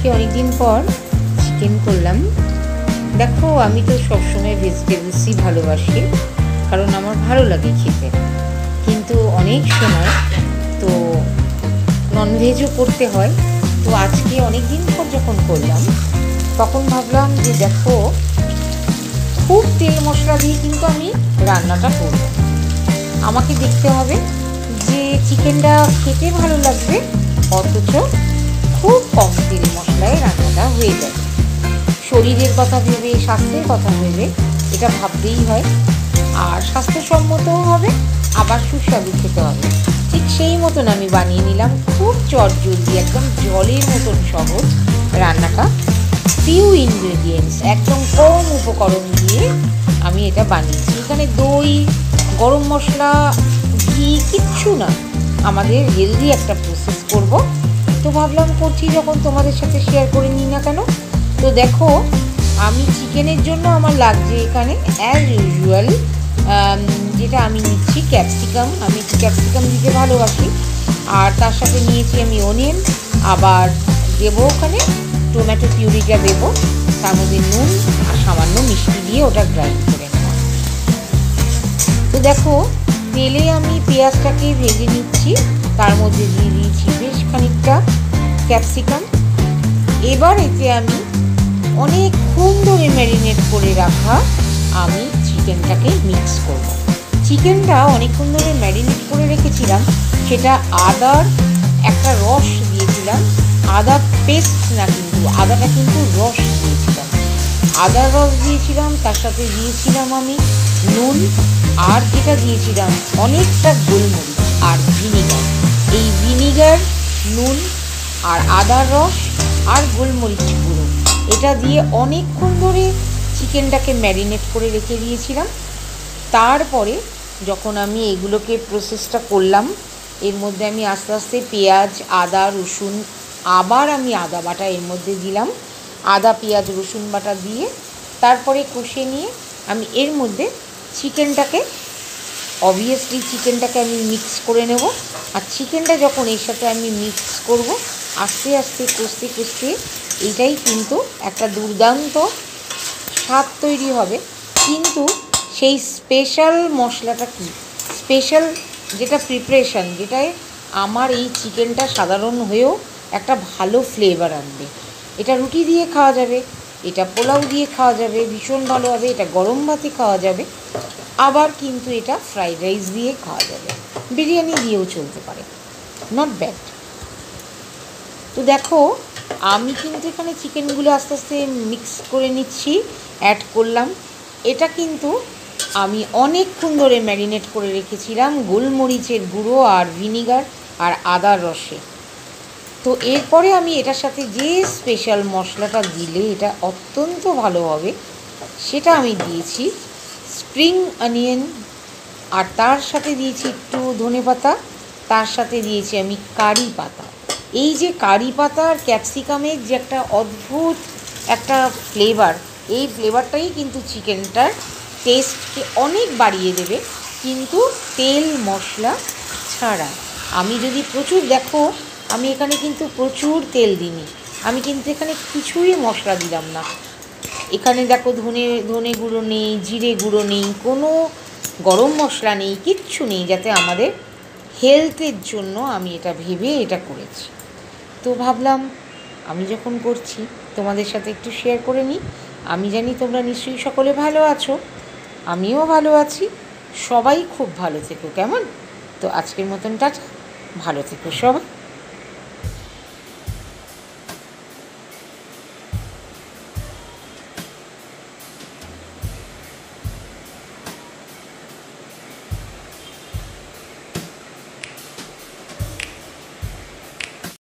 আজকে অনেক দিন পর চিকেন করলাম। দেখো, আমি তো সবসময় ভেজিটেবলসই ভালোবাসি, কারণ আমার ভালো লাগে খেতে। কিন্তু অনেক সময় তো ননভেজও করতে হয়। তো আজকে অনেক দিন পর যখন করলাম, তখন ভাবলাম যে দেখো, খুব তেল মশলা দিয়ে কিন্তু আমি রান্নাটা করব। আমাকে দেখতে হবে যে চিকেনটা খেতে ভালো লাগবে, অথচ খুব কম তেল মশলায় রান্নাটা হয়ে যায়। শরীরের কথা ভেবে, স্বাস্থ্যের কথা ভেবে এটা ভাবতেই হয়। আর স্বাস্থ্যসম্মতও হবে, আবার সুস্বাদু খেতে হবে। ঠিক সেই মতন আমি বানিয়ে নিলাম, খুব চটজলদি, একদম জলের মতন সহজ রান্নাটা। ফিউ ইনগ্রেডিয়েন্টস, একদম কম উপকরণ দিয়ে আমি এটা বানিয়েছি। এখানে দই, গরম মশলা, ঘি কিচ্ছু না। আমাদের হেলদি একটা প্রসেস করব। তো ভাবলাম করছি যখন, তোমাদের সাথে শেয়ার করে নিই না কেন। তো দেখো, আমি চিকেনের জন্য আমার লাগছে এখানে অ্যাজ ইউজুয়াল যেটা আমি নিচ্ছি ক্যাপসিকাম। আমি ক্যাপসিকাম দিতে ভালোবাসি। আর তার সাথে নিয়েছি আমি অনিয়ন, আবার দেবো ওখানে টমেটো পিউরিটা দেবো, তার মধ্যে নুন আর সামান্য মিষ্টি দিয়ে ওটা গ্রাইন্ড করে নেব। তো দেখো, তেলে আমি পেঁয়াজটাকে ভেজে নিচ্ছি, তার মধ্যে দিয়ে দিয়েছি বেশ খানিকটা ক্যাপসিকাম। এবার এতে আমি অনেকক্ষণ ধরে ম্যারিনেট করে রাখা আমি চিকেনটাকে মিক্স করব। চিকেনটা অনেকক্ষণ ধরে ম্যারিনেট করে রেখেছিলাম, সেটা আদার একটা রস দিয়েছিলাম। আদা পেস্ট না, কিন্তু আদাটা কিন্তু রস দিয়েছিলাম। আদার রস দিয়েছিলাম, তার সাথে দিয়েছিলাম আমি নুন, আর যেটা দিয়েছিলাম অনেকটা গোলমরিচ আর ভিনিগার। এই ভিনিগার, নুন আর আদার রস আর গোলমরিচ গুঁড়ো, এটা দিয়ে অনেকক্ষণ ধরে চিকেনটাকে ম্যারিনেট করে রেখে দিয়েছিলাম। তারপরে যখন আমি এগুলোকে প্রসেসটা করলাম, এর মধ্যে আমি আস্তে আস্তে পেঁয়াজ, আদা, রসুন, আবার আমি আদা বাটা এর মধ্যে দিলাম। আদা, পেঁয়াজ, রসুন বাটা দিয়ে তারপরে কষে নিয়ে আমি এর মধ্যে চিকেনটাকে আমি মিক্স করে নেব। আর চিকেনটা যখন এর সাথে আমি মিক্স করব, আস্তে আস্তে কষতে কষতে এইটাই কিন্তু একটা দুর্দান্ত স্বাদ তৈরি হবে। কিন্তু সেই স্পেশাল মশলাটা কি, স্পেশাল যেটা প্রিপারেশান, যেটায় আমার এই চিকেনটা সাধারণ হয়েও একটা ভালো ফ্লেভার আনবে। এটা রুটি দিয়ে খাওয়া যাবে, এটা পোলাও দিয়ে খাওয়া যাবে, ভীষণ ভালো হবে। এটা গরম ভাতে খাওয়া যাবে, আবার কিন্তু এটা ফ্রাইড রাইস দিয়ে খাওয়া যাবে, বিরিয়ানি দিয়েও চলতে পারে, নট ব্যাড। তো দেখো, আমি কিন্তু এখানে চিকেনগুলো আস্তে আস্তে মিক্স করে নিচ্ছি, অ্যাড করলাম। এটা কিন্তু আমি অনেকক্ষণ ধরে ম্যারিনেট করে রেখেছিলাম গোলমরিচের গুঁড়ো আর ভিনিগার আর আদার রসে। তো এরপরে আমি এটার সাথে যে স্পেশাল মশলাটা দিলে এটা অত্যন্ত ভালো হবে, সেটা আমি দিয়েছি স্প্রিং অনিয়ন, আর তার সাথে দিয়েছি একটু ধনেপাতা, তার সাথে দিয়েছি আমি কারি পাতা। এই যে কারি পাতা আর ক্যাপসিকামের যে একটা অদ্ভুত একটা ফ্লেভার, এই ফ্লেভারটাই কিন্তু চিকেনটার টেস্টকে অনেক বাড়িয়ে দেবে, কিন্তু তেল মশলা ছাড়া। আমি যদি প্রচুর, দেখো আমি এখানে কিন্তু প্রচুর তেল দিইনি, আমি কিন্তু এখানে কিছুই মশলা দিলাম না। এখানে দেখো ধনে গুঁড়ো নেই, জিরে গুঁড়ো নেই, কোনো গরম মশলা নেই, কিচ্ছু নেই, যাতে আমাদের হেলথের জন্য আমি এটা ভেবে এটা করেছি। তো ভাবলাম আমি যখন করছি তোমাদের সাথে একটু শেয়ার করে নিই। আমি জানি তোমরা নিশ্চয়ই সকলে ভালো আছো, আমিও ভালো আছি। সবাই খুব ভালো থেকো, কেমন? তো আজকের মতন টাটা, ভালো থেকো সবাই।